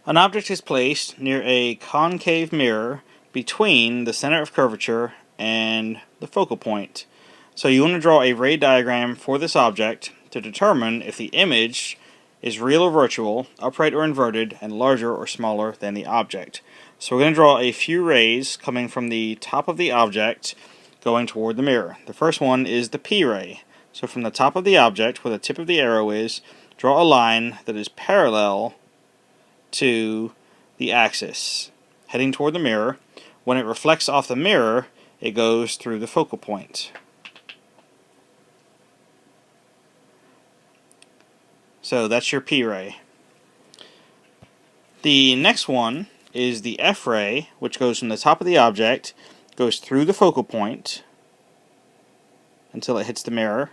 An object is placed near a concave mirror between the center of curvature and the focal point. So you want to draw a ray diagram for this object to determine if the image is real or virtual, upright or inverted, and larger or smaller than the object. So we're going to draw a few rays coming from the top of the object going toward the mirror. The first one is the P ray. So from the top of the object, where the tip of the arrow is, draw a line that is parallel to the axis, heading toward the mirror. When it reflects off the mirror, it goes through the focal point. So that's your P ray. The next one is the F ray, which goes from the top of the object, goes through the focal point until it hits the mirror.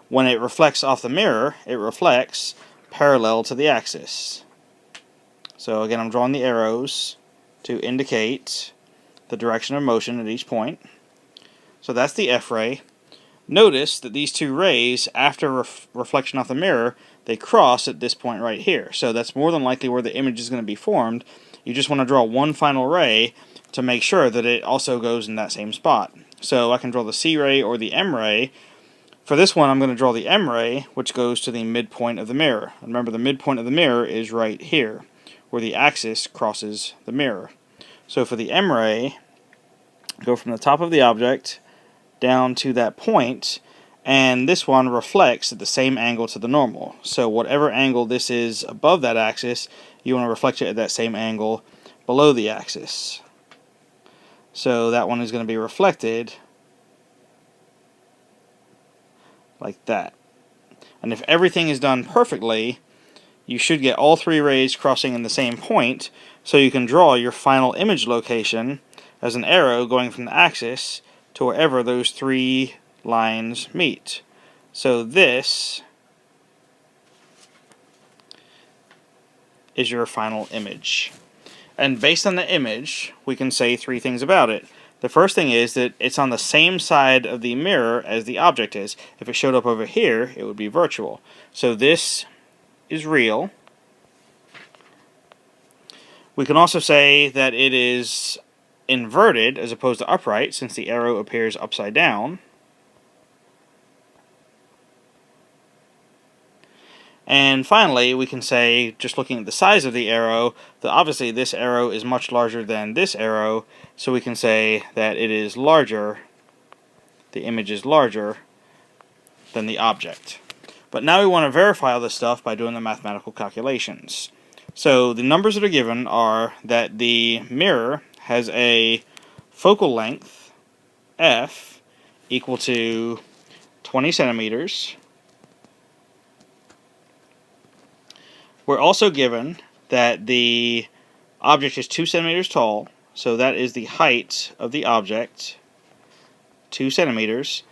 When it reflects off the mirror, it reflects parallel to the axis. So again, I'm drawing the arrows to indicate the direction of motion at each point. So that's the F ray. Notice that these two rays, after reflection off the mirror, they cross at this point right here. So that's more than likely where the image is going to be formed. You just want to draw one final ray to make sure that it also goes in that same spot. So I can draw the C ray or the M ray. For this one, I'm going to draw the M ray, which goes to the midpoint of the mirror. Remember, the midpoint of the mirror is right here, where the axis crosses the mirror. So for the M ray, go from the top of the object down to that point, and this one reflects at the same angle to the normal. So whatever angle this is above that axis, you want to reflect it at that same angle below the axis. So that one is going to be reflected like that. And if everything is done perfectly, you should get all three rays crossing in the same point, so you can draw your final image location as an arrow going from the axis to wherever those three lines meet. So this is your final image. And based on the image, we can say three things about it. The first thing is that it's on the same side of the mirror as the object is. If it showed up over here, it would be virtual. So this is real. We can also say that it is inverted as opposed to upright, since the arrow appears upside down. And finally, we can say, just looking at the size of the arrow, that obviously this arrow is much larger than this arrow, so we can say that it is larger, the image is larger than the object. But now we want to verify all this stuff by doing the mathematical calculations. So the numbers that are given are that the mirror has a focal length, f, equal to 20 centimeters. We're also given that the object is 2 centimeters tall, so that is the height of the object, 2 centimeters,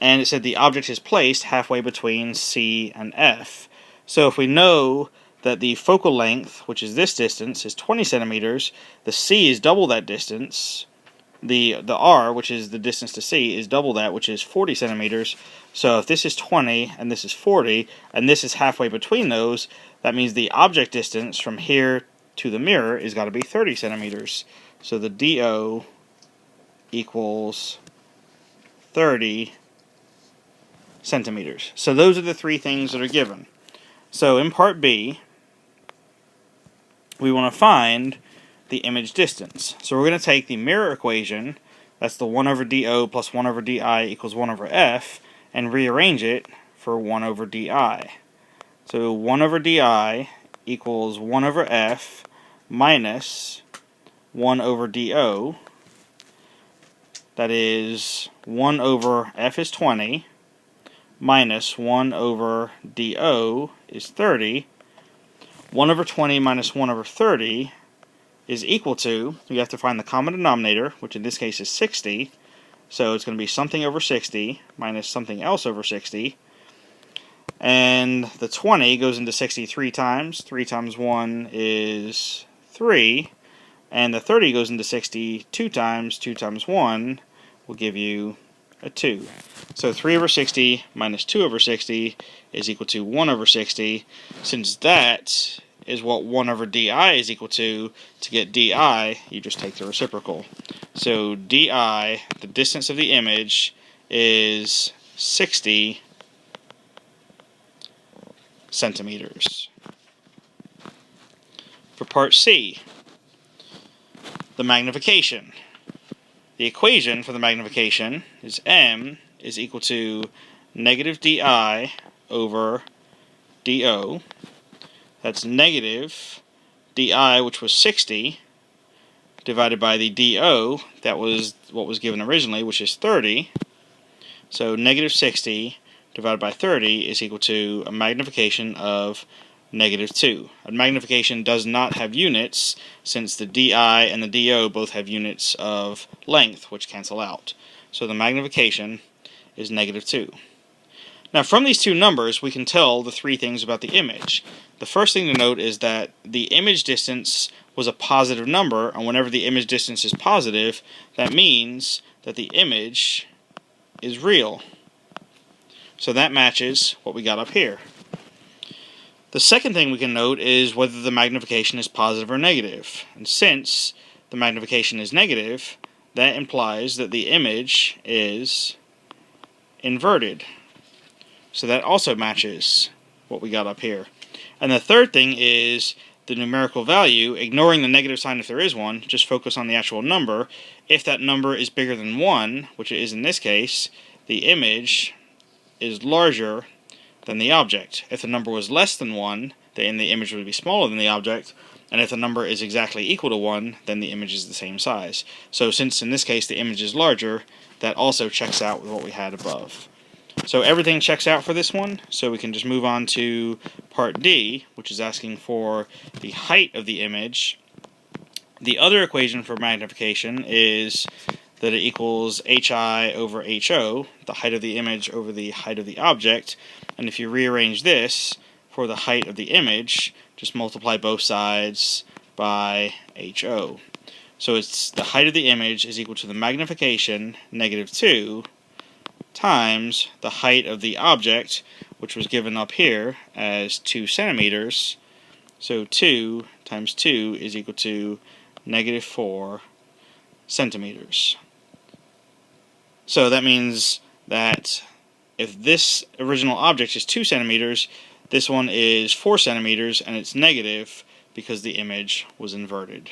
and it said the object is placed halfway between C and F. So if we know that the focal length, which is this distance, is 20 centimeters, the C is double that distance, the R, which is the distance to C, is double that, which is 40 centimeters. So if this is 20 and this is 40, and this is halfway between those, that means the object distance from here to the mirror is got to be 30 centimeters. So the DO equals 30 centimeters. So those are the three things that are given. So in part B, we want to find the image distance. So we're going to take the mirror equation, that's the 1 over DO plus 1 over DI equals 1 over F, and rearrange it for 1 over DI. So 1 over DI equals 1 over F minus 1 over DO. That is 1 over F is 20 minus 1 over DO is 30. 1 over 20 minus 1 over 30 is equal to, you have to find the common denominator, which in this case is 60. So it's going to be something over 60 minus something else over 60. And the 20 goes into 60 3 times. 3 times 1 is 3. And the 30 goes into 60 2 times. 2 times 1 will give you a 2. So 3 over 60 minus 2 over 60 is equal to 1 over 60. Since that is what 1 over di is equal to get di, you just take the reciprocal. So di, the distance of the image, is 60 centimeters. For part C, the magnification. The equation for the magnification is m is equal to negative di over do. That's negative di, which was 60, divided by the do, that was what was given originally, which is 30. So negative 60 divided by 30 is equal to a magnification of negative 2. A magnification does not have units, since the di and the do both have units of length, which cancel out. So the magnification is negative 2. Now from these two numbers, we can tell the three things about the image. The first thing to note is that the image distance was a positive number, and whenever the image distance is positive, that means that the image is real. So that matches what we got up here. The second thing we can note is whether the magnification is positive or negative. And since the magnification is negative, that implies that the image is inverted. So that also matches what we got up here. And the third thing is the numerical value, ignoring the negative sign if there is one, just focus on the actual number. If that number is bigger than 1, which it is in this case, the image is larger than the object. If the number was less than 1, then the image would be smaller than the object, and if the number is exactly equal to 1, then the image is the same size. So since in this case the image is larger, that also checks out with what we had above. So everything checks out for this one, so we can just move on to part D, which is asking for the height of the image. The other equation for magnification is that it equals hi over ho, the height of the image over the height of the object. And if you rearrange this for the height of the image, just multiply both sides by ho. So it's the height of the image is equal to the magnification, negative 2, times the height of the object, which was given up here as 2 centimeters. So 2 times 2 is equal to negative 4 centimeters. So that means that if this original object is 2 centimeters, this one is 4 centimeters, and it's negative because the image was inverted.